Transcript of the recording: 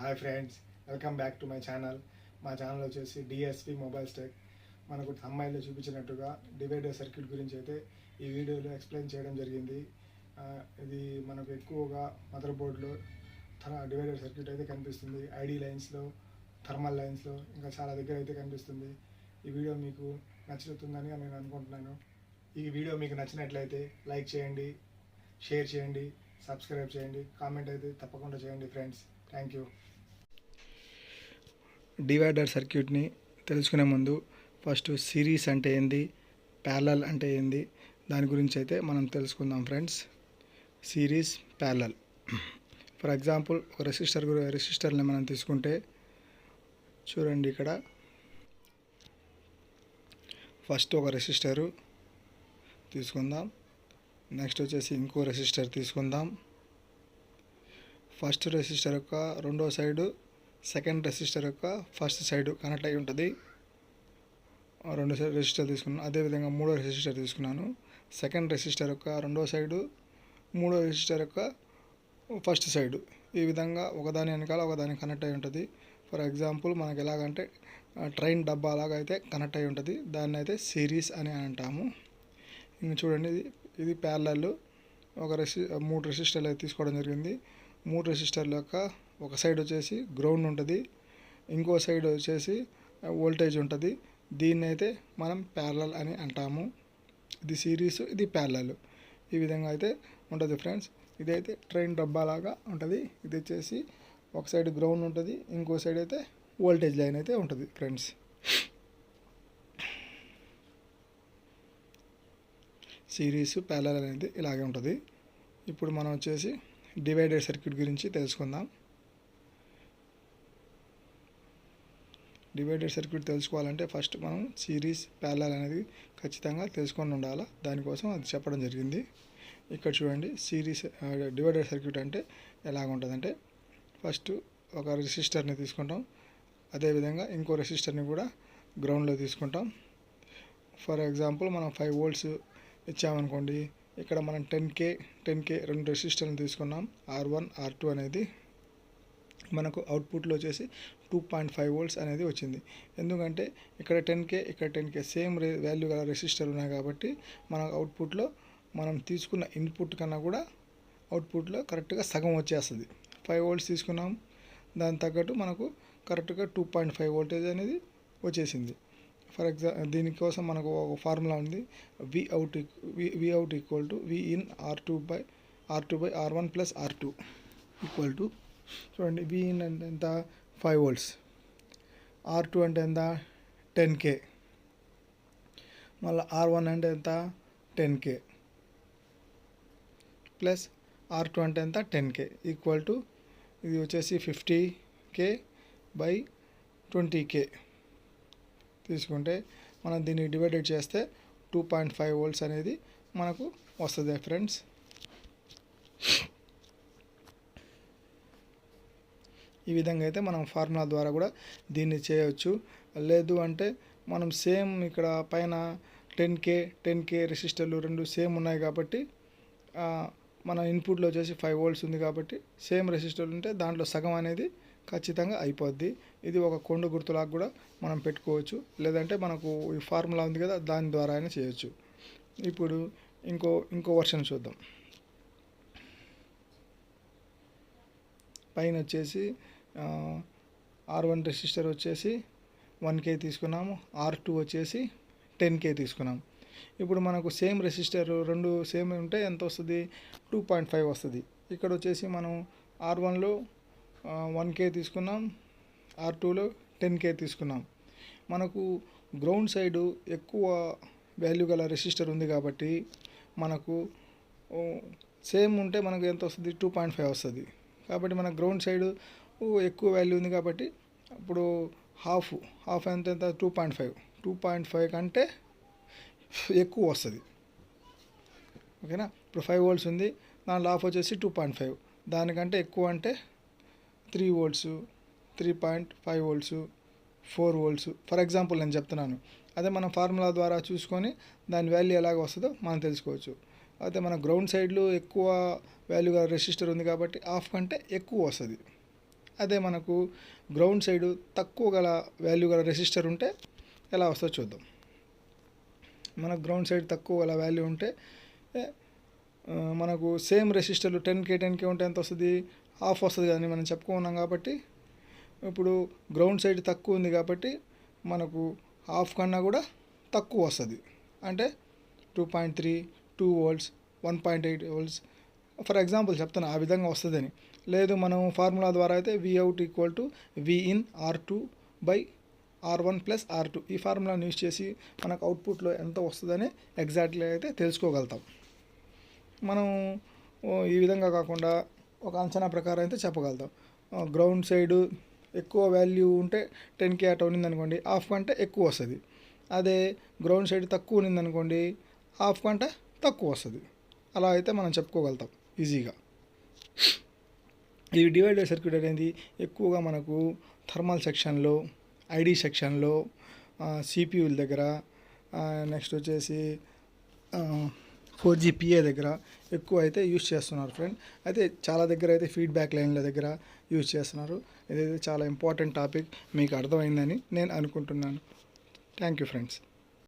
Hi friends, welcome back to my channel. మా channel వచ్చేసి DSP mobiles tech. మనకు అమ్మాయిలో చూపించినట్టుగా డివైడర్ సర్క్యూట్ గురించి అయితే ఈ వీడియోలో ఎక్స్ప్లెయిన్ చేయడం జరిగింది. ఇది మనకు ఎక్కువగా మదర్ బోర్డులో డివైడర్ సర్క్యూట్ అయితే కనిపిస్తుంది. ఐడి లైన్స్లో, థర్మల్ లైన్స్లో, ఇంకా చాలా దగ్గర అయితే కనిపిస్తుంది. ఈ వీడియో మీకు నచ్చుతుందని నేను అనుకుంటున్నాను. ఈ వీడియో మీకు నచ్చినట్లయితే లైక్ చేయండి, షేర్ చేయండి, సబ్స్క్రైబ్ చేయండి, కామెంట్ అయితే తప్పకుండా చేయండి ఫ్రెండ్స్. Thank you. డివైడర్ సర్క్యూట్ని తెలుసుకునే ముందు ఫస్ట్ సిరీస్ అంటే ఏంది, ప్యారలల్ అంటే ఏంది, దాని గురించి అయితే మనం తెలుసుకుందాం friends. Series, parallel. For example ఒక రెసిస్టర్ని మనం తీసుకుంటే చూడండి, ఇక్కడ ఫస్ట్ ఒక రెసిస్టరు తీసుకుందాం. నెక్స్ట్ వచ్చేసి ఇంకో రెసిస్టర్ తీసుకుందాం. ఫస్ట్ రెసిస్టర్ యొక్క రెండో సైడు సెకండ్ రెసిస్టర్ యొక్క ఫస్ట్ సైడు కనెక్ట్ అయి ఉంటుంది. రెండు రెసిస్టర్ తీసుకున్నాను. అదేవిధంగా మూడో రెసిస్టర్ తీసుకున్నాను. సెకండ్ రెసిస్టర్ యొక్క రెండో సైడు, మూడో రెసిస్టర్ యొక్క ఫస్ట్ సైడు, ఈ విధంగా ఒకదాని వెనకాల ఒకదాని కనెక్ట్ అయి ఉంటుంది. ఫర్ ఎగ్జాంపుల్ మనకి ఎలాగంటే ట్రైన్ డబ్బా లాగా అయితే కనెక్ట్ అయి ఉంటుంది. దాన్ని అయితే సిరీస్ అని అంటాము. ఇంక చూడండి, ఇది ప్యారలల్. మూడు రెసిస్టర్లు అయితే తీసుకోవడం జరిగింది. మూడు రెసిస్టర్ల యొక్క ఒక సైడ్ వచ్చేసి గ్రౌండ్ ఉంటుంది, ఇంకో సైడ్ వచ్చేసి వోల్టేజ్ ఉంటుంది. దీన్ని అయితే మనం ప్యారలల్ అని అంటాము. ఇది సిరీస్, ఇది ప్యారలల్. ఈ విధంగా అయితే ఉంటుంది ఫ్రెండ్స్. ఇదైతే ట్రైన్ డబ్బా లాగా ఉంటుంది. ఇది వచ్చేసి ఒక సైడ్ గ్రౌండ్ ఉంటుంది, ఇంకో సైడ్ అయితే వోల్టేజ్ లైన్ అయితే ఉంటుంది ఫ్రెండ్స్. సిరీస్, ప్యారలల్ అనేది ఇలాగే ఉంటుంది. ఇప్పుడు మనం వచ్చేసి డివైడర్ సర్క్యూట్ గురించి తెలుసుకుందాం. డివైడర్ సర్క్యూట్ తెలుసుకోవాలంటే ఫస్ట్ మనం సిరీస్, ప్యారలల్ అనేది ఖచ్చితంగా తెలుసుకొని ఉండాలి. దానికోసం అది చెప్పడం జరిగింది. ఇక్కడ చూడండి, సిరీస్ డివైడర్ సర్క్యూట్ అంటే ఎలాగ ఉంటుందంటే ఫస్ట్ ఒక రెసిస్టర్ని తీసుకుంటాం. అదేవిధంగా ఇంకో రెసిస్టర్ని కూడా గ్రౌండ్లో తీసుకుంటాం. ఫర్ ఎగ్జాంపుల్ మనం 5 volts ఇచ్చామనుకోండి. ఇక్కడ మనం 10K రెండు రెసిస్టర్ని తీసుకున్నాం. R1, R2 అనేది మనకు అవుట్పుట్లో వచ్చేసి 2.5 volts అనేది వచ్చింది. ఎందుకంటే ఇక్కడ 10K, ఇక్కడ 10K సేమ్ వాల్యూ గల రెసిస్టర్ ఉన్నాయి కాబట్టి మన అవుట్పుట్లో మనం తీసుకున్న ఇన్పుట్ కన్నా కూడా అవుట్పుట్లో కరెక్ట్గా సగం వచ్చేస్తుంది. 5 volts తీసుకున్నాం, దాని తగ్గట్టు మనకు కరెక్ట్గా 2.5 voltage అనేది వచ్చేసింది. ఫర్ ఎగ్జాంపుల్ దీనికోసం మనకు ఒక ఫార్ములా ఉంది. Vout equal to V in R2 by R1 plus R2 equal to, చూడండి, V in అంటే ఎంత, 5 volts, R2 అంటే ఎంత, 10K, మళ్ళీ R1 అంటే ఎంత, 10K, ప్లస్ R2 అంటే ఎంత, 10K ఈక్వల్ టు, ఇది వచ్చేసి 50K by 20K తీసుకుంటే మనం దీన్ని డివైడెడ్ చేస్తే 2.5 volts అనేది మనకు వస్తుంది ఫ్రెండ్స్. ఈ విధంగా అయితే మనం ఫార్ములా ద్వారా కూడా దీన్ని చేయవచ్చు. లేదు అంటే మనం సేమ్ ఇక్కడ పైన 10K రెసిస్టర్లు రెండు సేమ్ ఉన్నాయి కాబట్టి మన ఇన్పుట్లో వచ్చేసి 5 volts ఉంది కాబట్టి సేమ్ రెసిస్టర్లు ఉంటే దాంట్లో సగం అనేది ఖచ్చితంగా అయిపోద్ది. ఇది ఒక కొండ గుర్తులాగా కూడా మనం పెట్టుకోవచ్చు. లేదంటే మనకు ఈ ఫార్ములా ఉంది కదా, దాని ద్వారా అయినా చేయొచ్చు. ఇప్పుడు ఇంకో వర్షన్ చూద్దాం. పైన వచ్చేసి R1 రెసిస్టర్ వచ్చేసి 1K తీసుకున్నాము, R2 వచ్చేసి 10K తీసుకున్నాము. ఇప్పుడు మనకు సేమ్ రెసిస్టర్ రెండు సేమ్ ఉంటే ఎంత వస్తుంది, 2.5 వస్తుంది. ఇక్కడ వచ్చేసి మనం R1లో 1K తీసుకున్నాం, R2లో 10K తీసుకున్నాం. మనకు గ్రౌండ్ సైడు ఎక్కువ వాల్యూ గల రెసిస్టర్ ఉంది కాబట్టి మనకు సేమ్ ఉంటే మనకు ఎంత వస్తుంది, 2.5 వస్తుంది. కాబట్టి మన గ్రౌండ్ సైడు ఎక్కువ వాల్యూ ఉంది కాబట్టి అప్పుడు హాఫ్ ఎంత 2.5 కంటే ఎక్కువ వస్తుంది. ఓకేనా. ఇప్పుడు 5 volts ఉంది, దాంట్లో హాఫ్ వచ్చేసి 2.5, దానికంటే ఎక్కువ అంటే 3 volts, 3.5 volts, 4 volts for example నేను చెప్తున్నాను. అదే మనం ఫార్ములా ద్వారా చూసుకొని దాని వాల్యూ ఎలాగ వస్తుందో మనం తెలుసుకోవచ్చు. అయితే మన గ్రౌండ్ సైడ్లో ఎక్కువ వాల్యూగా రెసిస్టర్ ఉంది కాబట్టి హాఫ్ కంటే ఎక్కువ వస్తుంది. అదే మనకు గ్రౌండ్ సైడ్ తక్కువ గల వాల్యూ గల రెసిస్టర్ ఉంటే ఎలా వస్తుందో చూద్దాం. మనకు గ్రౌండ్ సైడ్ తక్కువ గల వాల్యూ ఉంటే మనకు సేమ్ రెసిస్టర్లు 10K ఉంటే ఎంత వస్తుంది, హాఫ్ వస్తుంది కానీ మనం చెప్పుకున్నాం. కాబట్టి ఇప్పుడు గ్రౌండ్ సైడ్ తక్కువ ఉంది కాబట్టి మనకు హాఫ్ కన్నా కూడా తక్కువ వస్తుంది. అంటే 2.3, 2 volts, 1.8 volts ఫర్ ఎగ్జాంపుల్ చెప్తాను, ఆ విధంగా వస్తుందని. లేదు మనం ఫార్ములా ద్వారా అయితే Vout = Vin R2/R1 + R2 ఈ ఫార్ములాని యూజ్ చేసి మనకు అవుట్పుట్లో ఎంత వస్తుందని ఎగ్జాక్ట్లీ అయితే తెలుసుకోగలుగుతాం. మనం ఈ విధంగా కాకుండా ఒక అంచనా ప్రకారం అయితే చెప్పగలుగుతాం. గ్రౌండ్ సైడ్ ఎక్కువ వాల్యూ ఉంటే 10K అట్లా ఉన్నిందనుకోండి, హాఫ్ కంటే ఎక్కువ వస్తుంది. అదే గ్రౌండ్ సైడ్ తక్కువ ఉన్నిందనుకోండి, హాఫ్ కంటే తక్కువ వస్తుంది. అలా అయితే మనం చెప్పుకోగలుగుతాం ఈజీగా. ఈ డివైడర్ సర్క్యూట్ అనేది ఎక్కువగా మనకు థర్మల్ సెక్షన్లో, ఐడి సెక్షన్లో, సిపియూల దగ్గర, నెక్స్ట్ వచ్చేసి 4G దగ్గర ఎక్కువ అయితే యూజ్ చేస్తున్నారు ఫ్రెండ్. అయితే చాలా దగ్గర అయితే ఫీడ్బ్యాక్ లైన్ల దగ్గర యూజ్ చేస్తున్నారు. ఇదైతే చాలా ఇంపార్టెంట్ టాపిక్, మీకు అర్థమైందని నేను అనుకుంటున్నాను. Thank you friends.